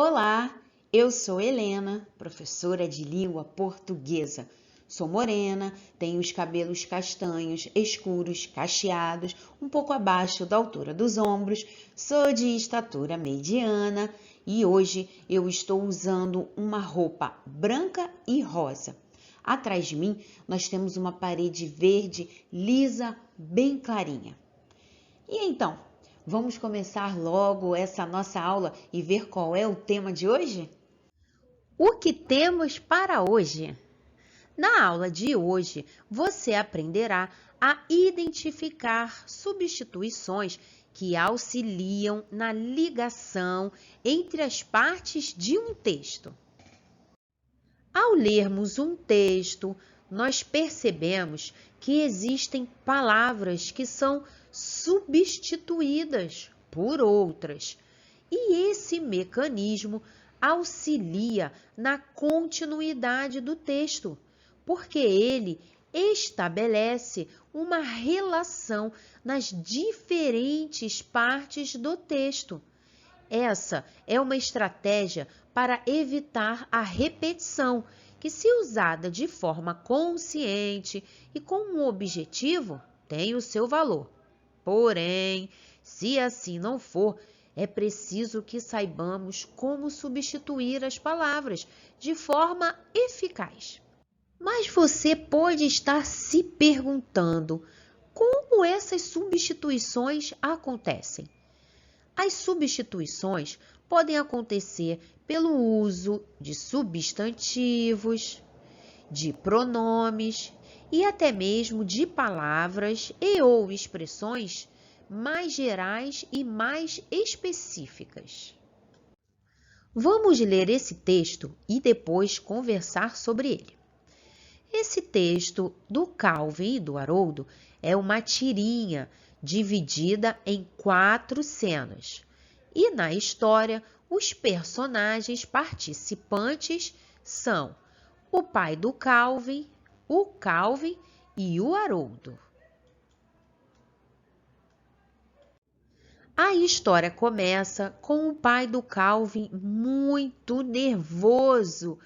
Olá, eu sou Helena, professora de língua portuguesa. Sou morena, tenho os cabelos castanhos, escuros, cacheados, um pouco abaixo da altura dos ombros, sou de estatura mediana e hoje eu estou usando uma roupa branca e rosa. Atrás de mim nós temos uma parede verde lisa, bem clarinha. E então, vamos começar logo essa nossa aula e ver qual é o tema de hoje? O que temos para hoje? Na aula de hoje, você aprenderá a identificar substituições que auxiliam na ligação entre as partes de um texto. Ao lermos um texto, nós percebemos que existem palavras que são substituídas por outras, e esse mecanismo auxilia na continuidade do texto, porque ele estabelece uma relação nas diferentes partes do texto. Essa é uma estratégia para evitar a repetição, que, se usada de forma consciente e com um objetivo, tem o seu valor. Porém, se assim não for, é preciso que saibamos como substituir as palavras de forma eficaz. Mas você pode estar se perguntando como essas substituições acontecem. As substituições podem acontecer pelo uso de substantivos, de pronomes e até mesmo de palavras e ou expressões mais gerais e mais específicas. Vamos ler esse texto e depois conversar sobre ele. Esse texto do Calvin e do Haroldo é uma tirinha dividida em 4 cenas. E na história, os personagens participantes são o pai do Calvin, o Calvin e o Haroldo. A história começa com o pai do Calvin muito nervoso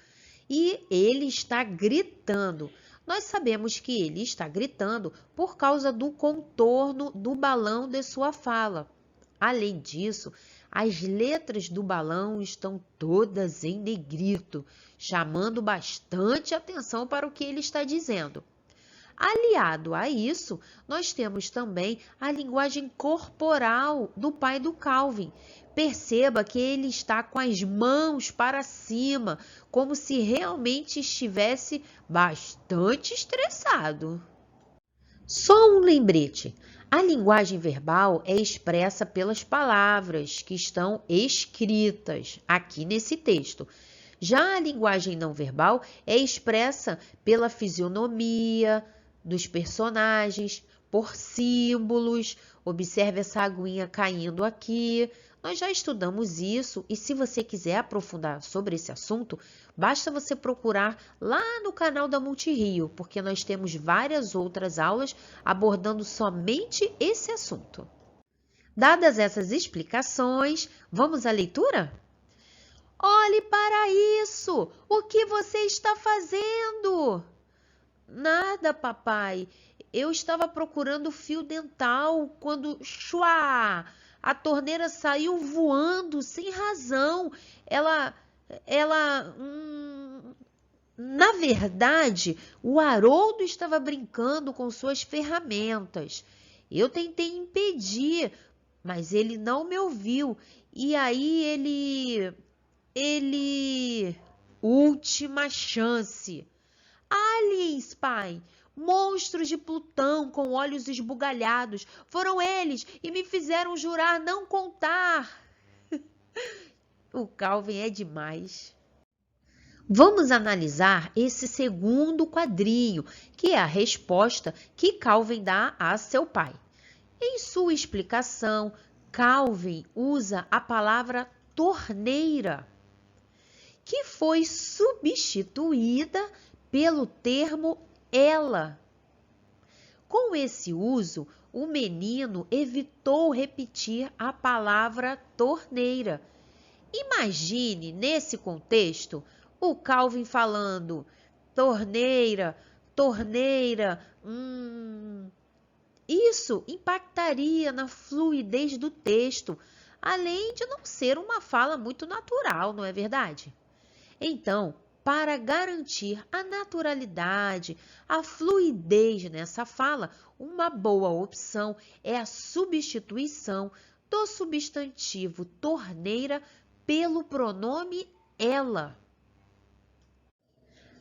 e ele está gritando. Nós sabemos que ele está gritando por causa do contorno do balão de sua fala. Além disso, as letras do balão estão todas em negrito, chamando bastante atenção para o que ele está dizendo. Aliado a isso, nós temos também a linguagem corporal do pai do Calvin. Perceba que ele está com as mãos para cima, como se realmente estivesse bastante estressado. Só um lembrete: a linguagem verbal é expressa pelas palavras que estão escritas aqui nesse texto. Já a linguagem não verbal é expressa pela fisionomia dos personagens, por símbolos. Observe essa aguinha caindo aqui. Nós já estudamos isso e, se você quiser aprofundar sobre esse assunto, basta você procurar lá no canal da Multirio, porque nós temos várias outras aulas abordando somente esse assunto. Dadas essas explicações, vamos à leitura? Olhe para isso! O que você está fazendo? Nada, papai. Eu estava procurando fio dental quando, chua, a torneira saiu voando sem razão. Ela, na verdade, o Haroldo estava brincando com suas ferramentas. Eu tentei impedir, mas ele não me ouviu. E aí Última chance. Aliens, pai! Monstros de Plutão com olhos esbugalhados. Foram eles e me fizeram jurar não contar. O Calvin é demais. Vamos analisar esse segundo quadrinho, que é a resposta que Calvin dá a seu pai. Em sua explicação, Calvin usa a palavra torneira, que foi substituída pelo termo ela. Com esse uso, o menino evitou repetir a palavra torneira Imagine, nesse contexto, o Calvin falando torneira, torneira. Isso impactaria na fluidez do texto, além de não ser uma fala muito natural, não é verdade? Então, para garantir a naturalidade, a fluidez nessa fala, uma boa opção é a substituição do substantivo torneira pelo pronome ela.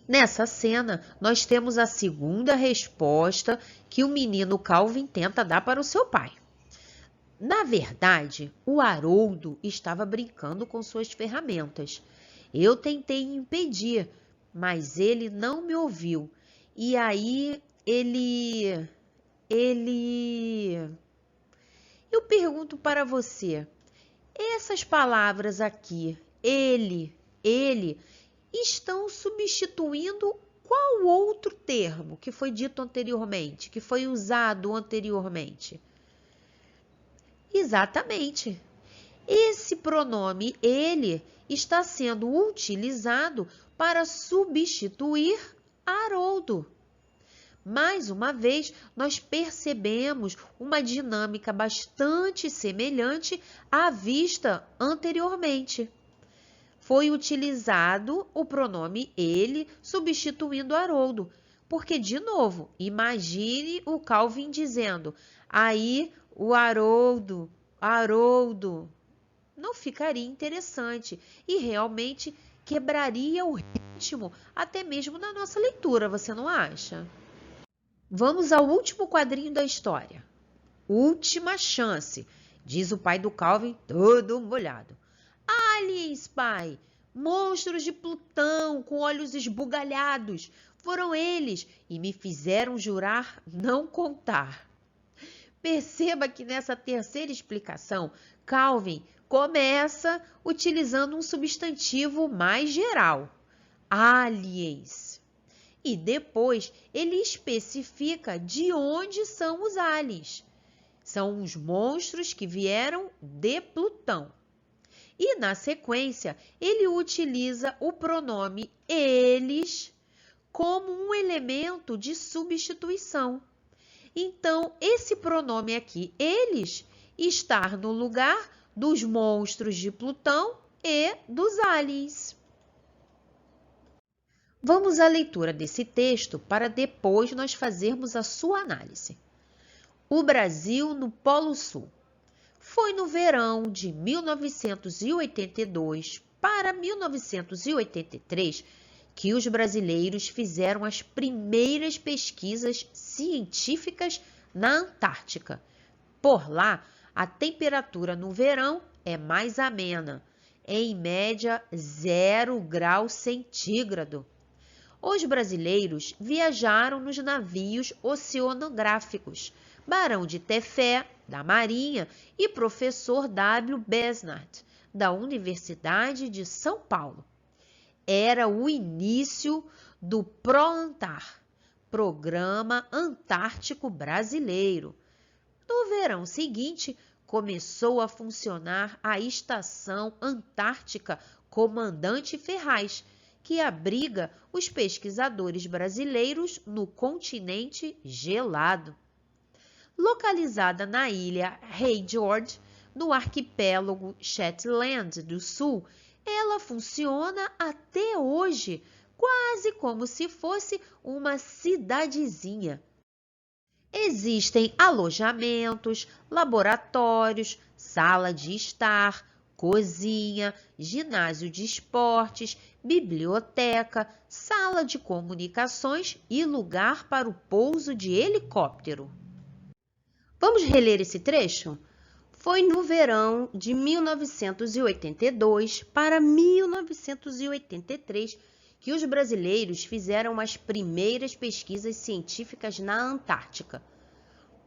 Nessa cena, nós temos a segunda resposta que o menino Calvin tenta dar para o seu pai. Na verdade, o Haroldo estava brincando com suas ferramentas. Eu tentei impedir, mas ele não me ouviu. E aí Eu pergunto para você, essas palavras aqui, ele, estão substituindo qual outro termo que foi dito anteriormente, que foi usado anteriormente? Exatamente. Esse pronome ele está sendo utilizado para substituir Haroldo. Mais uma vez, nós percebemos uma dinâmica bastante semelhante à vista anteriormente. Foi utilizado o pronome ele substituindo Haroldo, porque, de novo, imagine o Calvin dizendo, aí o Haroldo, não ficaria interessante e realmente quebraria o ritmo até mesmo da nossa leitura, você não acha? Vamos ao último quadrinho da história. Última chance, diz o pai do Calvin, todo molhado. Aliens, pai! Monstros de Plutão com olhos esbugalhados. Foram eles e me fizeram jurar não contar. Perceba que nessa terceira explicação, Calvin começa utilizando um substantivo mais geral, aliens. E depois ele especifica de onde são os aliens. São os monstros que vieram de Plutão. E na sequência, ele utiliza o pronome eles como um elemento de substituição. Então, esse pronome aqui, eles, está no lugar dos monstros de Plutão e dos aliens. Vamos à leitura desse texto para depois nós fazermos a sua análise. O Brasil no Polo Sul. Foi no verão de 1982 para 1983 que os brasileiros fizeram as primeiras pesquisas científicas na Antártica. Por lá, a temperatura no verão é mais amena, em média 0 grau centígrado. Os brasileiros viajaram nos navios oceanográficos Barão de Tefé, da Marinha, e professor W. Besnard, da Universidade de São Paulo. Era o início do ProAntar, Programa Antártico Brasileiro. No verão seguinte, começou a funcionar a Estação Antártica Comandante Ferraz, que abriga os pesquisadores brasileiros no continente gelado. Localizada na ilha Rei George, no arquipélago Shetland do Sul, ela funciona até hoje, quase como se fosse uma cidadezinha. Existem alojamentos, laboratórios, sala de estar, cozinha, ginásio de esportes, biblioteca, sala de comunicações e lugar para o pouso de helicóptero. Vamos reler esse trecho? Foi no verão de 1982 para 1983 que os brasileiros fizeram as primeiras pesquisas científicas na Antártica.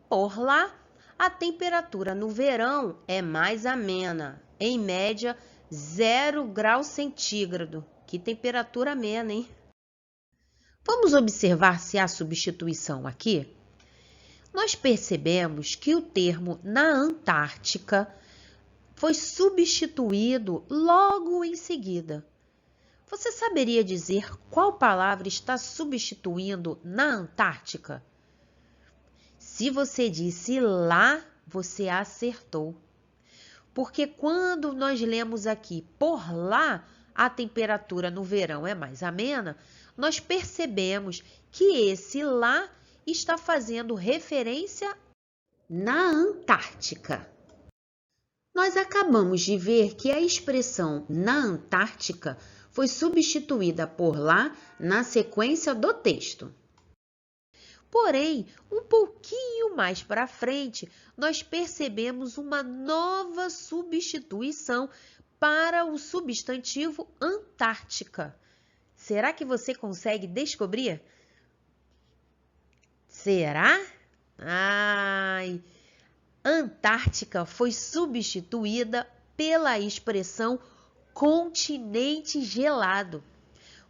Por lá, a temperatura no verão é mais amena, em média 0 grau centígrado. Que temperatura amena, hein? Vamos observar se há substituição aqui? Nós percebemos que o termo na Antártica foi substituído logo em seguida. Você saberia dizer qual palavra está substituindo na Antártica? Se você disse lá, você acertou. Porque quando nós lemos aqui, por lá, a temperatura no verão é mais amena, nós percebemos que esse lá está fazendo referência na Antártica. Nós acabamos de ver que a expressão na Antártica foi substituída por lá na sequência do texto. Porém, um pouquinho mais para frente, nós percebemos uma nova substituição para o substantivo Antártica. Será que você consegue descobrir? Será? Ai! Antártica foi substituída pela expressão continente gelado.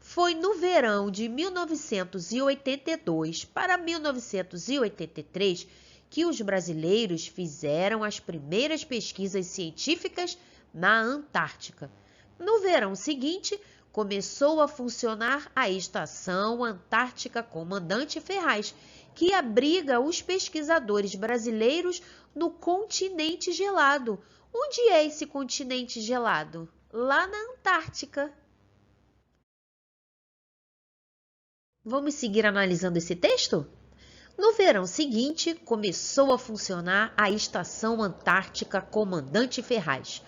Foi no verão de 1982 para 1983 que os brasileiros fizeram as primeiras pesquisas científicas na Antártica. No verão seguinte, começou a funcionar a Estação Antártica Comandante Ferraz, que abriga os pesquisadores brasileiros no continente gelado. Onde é esse continente gelado? Lá na Antártica. Vamos seguir analisando esse texto? No verão seguinte, começou a funcionar a Estação Antártica Comandante Ferraz,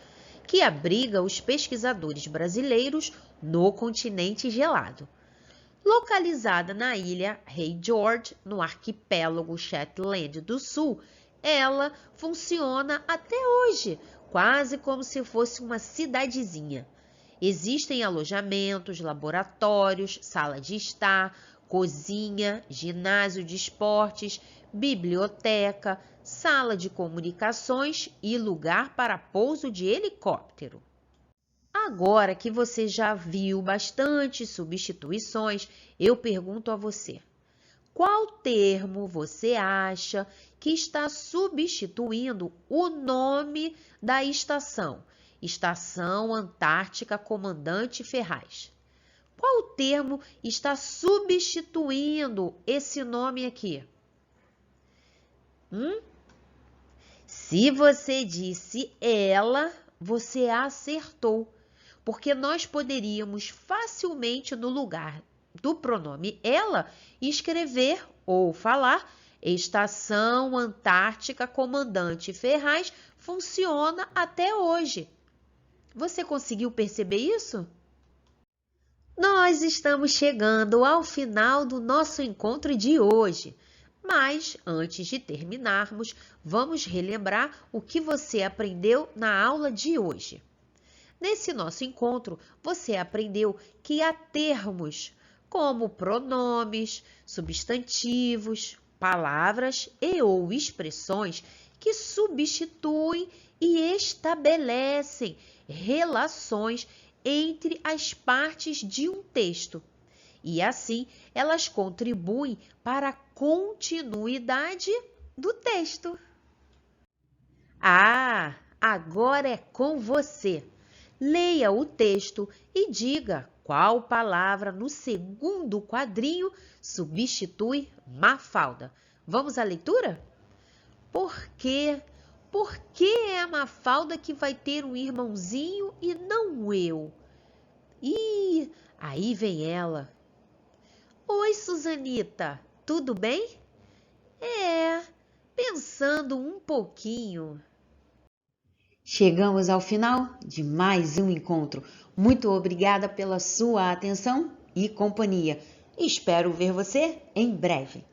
que abriga os pesquisadores brasileiros no continente gelado. Localizada na ilha Rei George, no arquipélago Shetland do Sul, ela funciona até hoje, quase como se fosse uma cidadezinha. Existem alojamentos, laboratórios, sala de estar, cozinha, ginásio de esportes, biblioteca, sala de comunicações e lugar para pouso de helicóptero. Agora que você já viu bastante substituições, eu pergunto a você: qual termo você acha que está substituindo o nome da estação? Estação Antártica Comandante Ferraz. Qual termo está substituindo esse nome aqui? Se você disse ela, você acertou, porque nós poderíamos facilmente, no lugar do pronome ela, escrever ou falar Estação Antártica Comandante Ferraz funciona até hoje. Você conseguiu perceber isso? Nós estamos chegando ao final do nosso encontro de hoje, mas antes de terminarmos, vamos relembrar o que você aprendeu na aula de hoje. Nesse nosso encontro, você aprendeu que há termos como pronomes, substantivos, palavras e ou expressões que substituem e estabelecem relações entre as partes de um texto. E assim, elas contribuem para a continuidade do texto. Ah, agora é com você. Leia o texto e diga qual palavra no segundo quadrinho substitui Mafalda. Vamos à leitura? Por quê? Por que é a Mafalda que vai ter um irmãozinho e não eu? Ih, aí vem ela. Oi, Susanita, tudo bem? Pensando um pouquinho. Chegamos ao final de mais um encontro. Muito obrigada pela sua atenção e companhia. Espero ver você em breve.